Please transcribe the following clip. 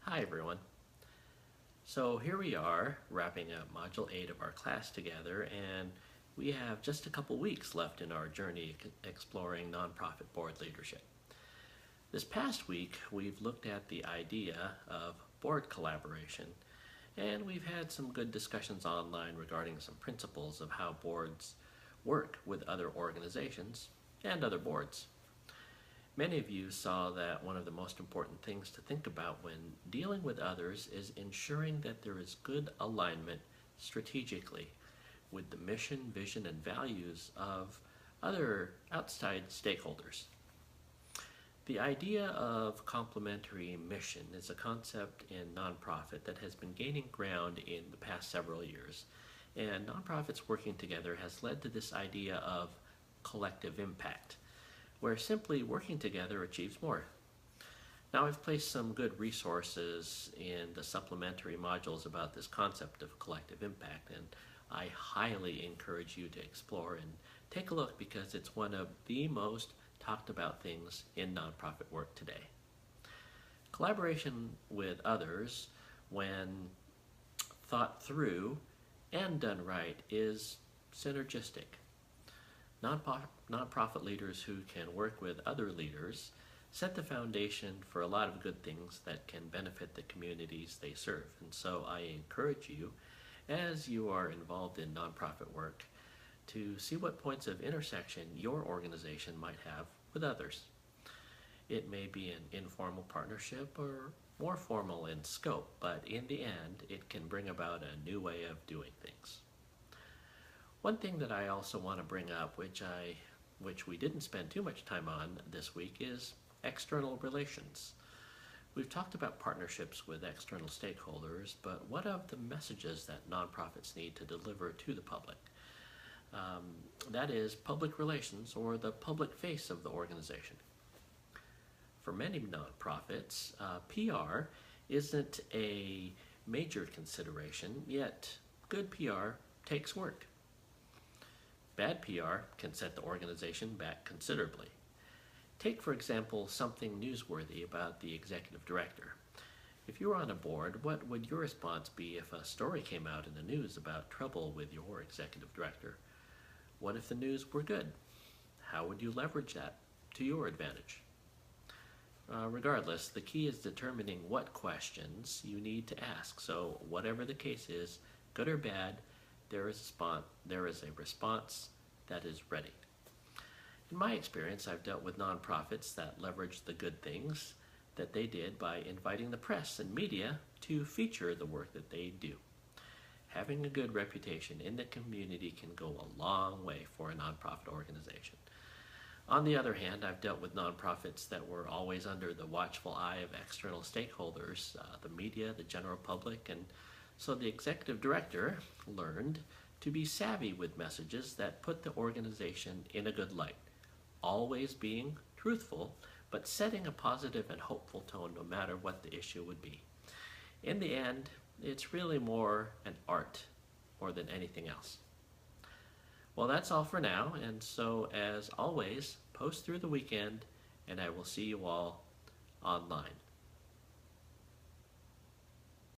Hi everyone. So here we are wrapping up Module 8 of our class together, and we have just a couple weeks left in our journey exploring nonprofit board leadership. This past week we've looked at the idea of board collaboration, and we've had some good discussions online regarding some principles of how boards work with other organizations and other boards. Many of you saw that one of the most important things to think about when dealing with others is ensuring that there is good alignment strategically with the mission, vision, and values of other outside stakeholders. The idea of complementary mission is a concept in nonprofit that has been gaining ground in the past several years, and nonprofits working together has led to this idea of collective impact, where simply working together achieves more. Now, I've placed some good resources in the supplementary modules about this concept of collective impact, and I highly encourage you to explore and take a look because it's one of the most talked about things in nonprofit work today. Collaboration with others, when thought through and done right, is synergistic. Nonprofit leaders who can work with other leaders set the foundation for a lot of good things that can benefit the communities they serve. And so I encourage you, as you are involved in nonprofit work, to see what points of intersection your organization might have with others. It may be an informal partnership or more formal in scope, but in the end, it can bring about a new way of doing things. One thing that I also want to bring up, which we didn't spend too much time on this week, is external relations. We've talked about partnerships with external stakeholders, but what of the messages that nonprofits need to deliver to the public? That is public relations, or the public face of the organization. For many nonprofits, PR isn't a major consideration, yet good PR takes work. Bad PR can set the organization back considerably. Take, for example, something newsworthy about the executive director. If you were on a board, what would your response be if a story came out in the news about trouble with your executive director? What if the news were good? How would you leverage that to your advantage? Regardless, the key is determining what questions you need to ask. So whatever the case is, good or bad, there is a response that is ready. In my experience, I've dealt with nonprofits that leverage the good things that they did by inviting the press and media to feature the work that they do. Having a good reputation in the community can go a long way for a nonprofit organization. On the other hand, I've dealt with nonprofits that were always under the watchful eye of external stakeholders, the media, the general public, and so the executive director learned to be savvy with messages that put the organization in a good light, always being truthful, but setting a positive and hopeful tone no matter what the issue would be. In the end, it's really more an art more than anything else. Well, that's all for now, and so as always, post through the weekend, and I will see you all online.